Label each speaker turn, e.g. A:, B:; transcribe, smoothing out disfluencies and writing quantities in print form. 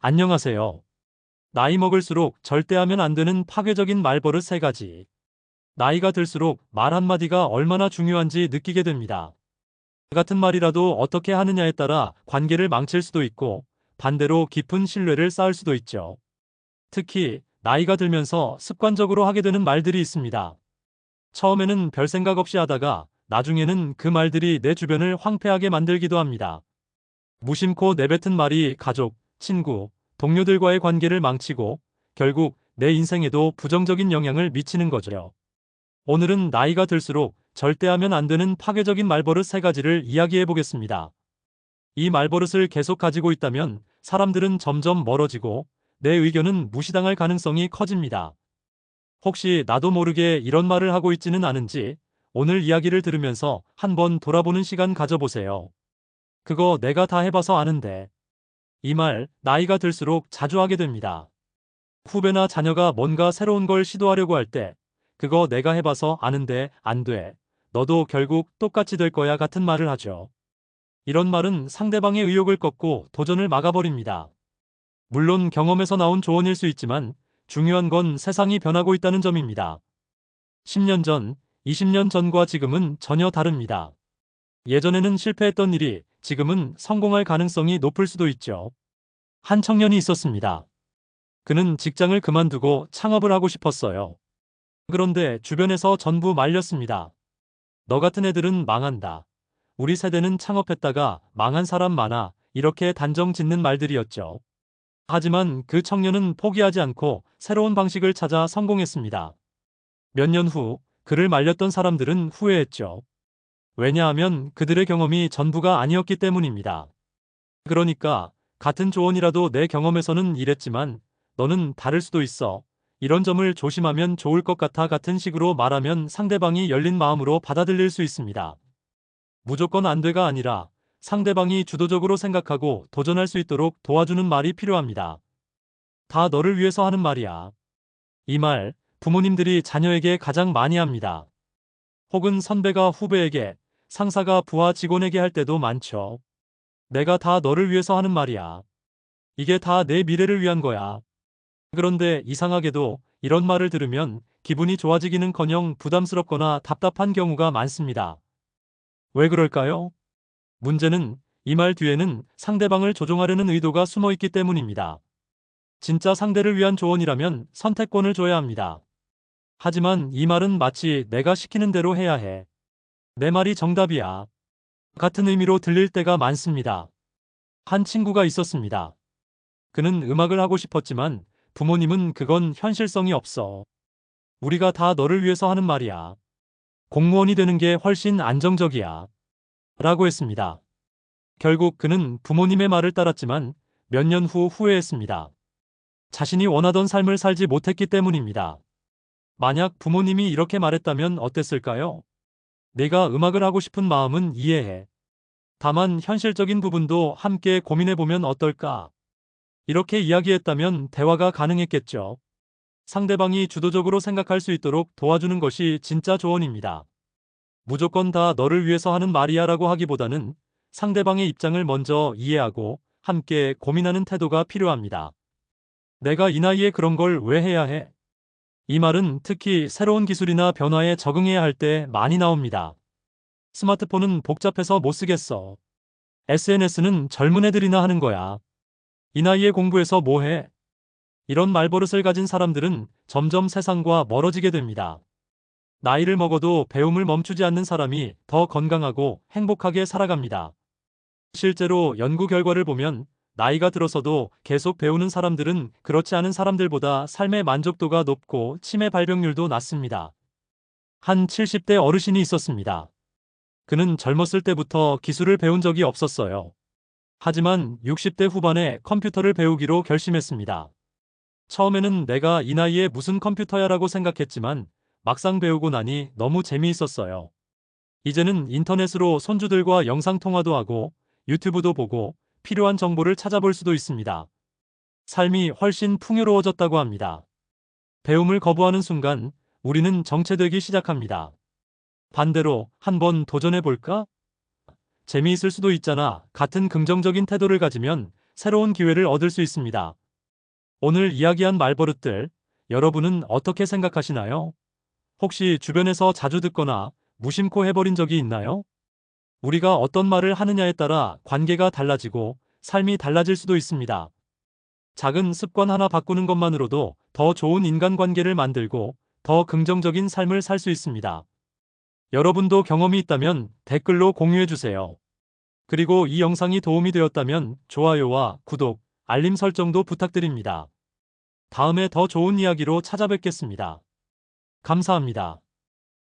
A: 안녕하세요. 나이 먹을수록 절대 하면 안 되는 파괴적인 말버릇 3가지. 나이가 들수록 말 한마디가 얼마나 중요한지 느끼게 됩니다. 같은 말이라도 어떻게 하느냐에 따라 관계를 망칠 수도 있고 반대로 깊은 신뢰를 쌓을 수도 있죠. 특히 나이가 들면서 습관적으로 하게 되는 말들이 있습니다. 처음에는 별 생각 없이 하다가 나중에는 그 말들이 내 주변을 황폐하게 만들기도 합니다. 무심코 내뱉은 말이 가족, 친구, 동료들과의 관계를 망치고 결국 내 인생에도 부정적인 영향을 미치는 거죠. 오늘은 나이가 들수록 절대 하면 안 되는 파괴적인 말버릇 3가지를 이야기해 보겠습니다. 이 말버릇을 계속 가지고 있다면 사람들은 점점 멀어지고 내 의견은 무시당할 가능성이 커집니다. 혹시 나도 모르게 이런 말을 하고 있지는 않은지 오늘 이야기를 들으면서 한번 돌아보는 시간 가져보세요. 그거 내가 다 해봐서 아는데. 이 말, 나이가 들수록 자주 하게 됩니다. 후배나 자녀가 뭔가 새로운 걸 시도하려고 할 때, 그거 내가 해봐서 아는데 안 돼. 너도 결국 똑같이 될 거야 같은 말을 하죠. 이런 말은 상대방의 의욕을 꺾고 도전을 막아버립니다. 물론 경험에서 나온 조언일 수 있지만 중요한 건 세상이 변하고 있다는 점입니다. 10년 전, 20년 전과 지금은 전혀 다릅니다. 예전에는 실패했던 일이 지금은 성공할 가능성이 높을 수도 있죠. 한 청년이 있었습니다. 그는 직장을 그만두고 창업을 하고 싶었어요. 그런데 주변에서 전부 말렸습니다. 너 같은 애들은 망한다. 우리 세대는 창업했다가 망한 사람 많아. 이렇게 단정 짓는 말들이었죠. 하지만 그 청년은 포기하지 않고 새로운 방식을 찾아 성공했습니다. 몇 년 후, 그를 말렸던 사람들은 후회했죠. 왜냐하면 그들의 경험이 전부가 아니었기 때문입니다. 그러니까 같은 조언이라도 내 경험에서는 이랬지만 너는 다를 수도 있어. 이런 점을 조심하면 좋을 것 같아 같은 식으로 말하면 상대방이 열린 마음으로 받아들일 수 있습니다. 무조건 안 돼가 아니라 상대방이 주도적으로 생각하고 도전할 수 있도록 도와주는 말이 필요합니다. 다 너를 위해서 하는 말이야. 이 말, 부모님들이 자녀에게 가장 많이 합니다. 혹은 선배가 후배에게, 상사가 부하 직원에게 할 때도 많죠. 내가 다 너를 위해서 하는 말이야. 이게 다 내 미래를 위한 거야. 그런데 이상하게도 이런 말을 들으면 기분이 좋아지기는커녕 부담스럽거나 답답한 경우가 많습니다. 왜 그럴까요? 문제는 이 말 뒤에는 상대방을 조종하려는 의도가 숨어 있기 때문입니다. 진짜 상대를 위한 조언이라면 선택권을 줘야 합니다. 하지만 이 말은 마치 내가 시키는 대로 해야 해. 내 말이 정답이야. 같은 의미로 들릴 때가 많습니다. 한 친구가 있었습니다. 그는 음악을 하고 싶었지만 부모님은 그건 현실성이 없어. 우리가 다 너를 위해서 하는 말이야. 공무원이 되는 게 훨씬 안정적이야. 라고 했습니다. 결국 그는 부모님의 말을 따랐지만 몇 년 후 후회했습니다. 자신이 원하던 삶을 살지 못했기 때문입니다. 만약 부모님이 이렇게 말했다면 어땠을까요? 내가 음악을 하고 싶은 마음은 이해해. 다만 현실적인 부분도 함께 고민해보면 어떨까? 이렇게 이야기했다면 대화가 가능했겠죠. 상대방이 주도적으로 생각할 수 있도록 도와주는 것이 진짜 조언입니다. 무조건 다 너를 위해서 하는 말이야 라고 하기보다는 상대방의 입장을 먼저 이해하고 함께 고민하는 태도가 필요합니다. 내가 이 나이에 그런 걸 왜 해야 해? 이 말은 특히 새로운 기술이나 변화에 적응해야 할 때 많이 나옵니다. 스마트폰은 복잡해서 못 쓰겠어. SNS는 젊은 애들이나 하는 거야. 이 나이에 공부해서 뭐 해? 이런 말버릇을 가진 사람들은 점점 세상과 멀어지게 됩니다. 나이를 먹어도 배움을 멈추지 않는 사람이 더 건강하고 행복하게 살아갑니다. 실제로 연구 결과를 보면 나이가 들어서도 계속 배우는 사람들은 그렇지 않은 사람들보다 삶의 만족도가 높고 치매 발병률도 낮습니다. 한 70대 어르신이 있었습니다. 그는 젊었을 때부터 기술을 배운 적이 없었어요. 하지만 60대 후반에 컴퓨터를 배우기로 결심했습니다. 처음에는 내가 이 나이에 무슨 컴퓨터야 라고 생각했지만 막상 배우고 나니 너무 재미있었어요. 이제는 인터넷으로 손주들과 영상통화도 하고 유튜브도 보고 필요한 정보를 찾아볼 수도 있습니다. 삶이 훨씬 풍요로워졌다고 합니다. 배움을 거부하는 순간 우리는 정체되기 시작합니다. 반대로 한번 도전해볼까? 재미있을 수도 있잖아. 같은 긍정적인 태도를 가지면 새로운 기회를 얻을 수 있습니다. 오늘 이야기한 말버릇들, 여러분은 어떻게 생각하시나요? 혹시 주변에서 자주 듣거나 무심코 해버린 적이 있나요? 우리가 어떤 말을 하느냐에 따라 관계가 달라지고 삶이 달라질 수도 있습니다. 작은 습관 하나 바꾸는 것만으로도 더 좋은 인간관계를 만들고 더 긍정적인 삶을 살 수 있습니다. 여러분도 경험이 있다면 댓글로 공유해주세요. 그리고 이 영상이 도움이 되었다면 좋아요와 구독, 알림 설정도 부탁드립니다. 다음에 더 좋은 이야기로 찾아뵙겠습니다. 감사합니다.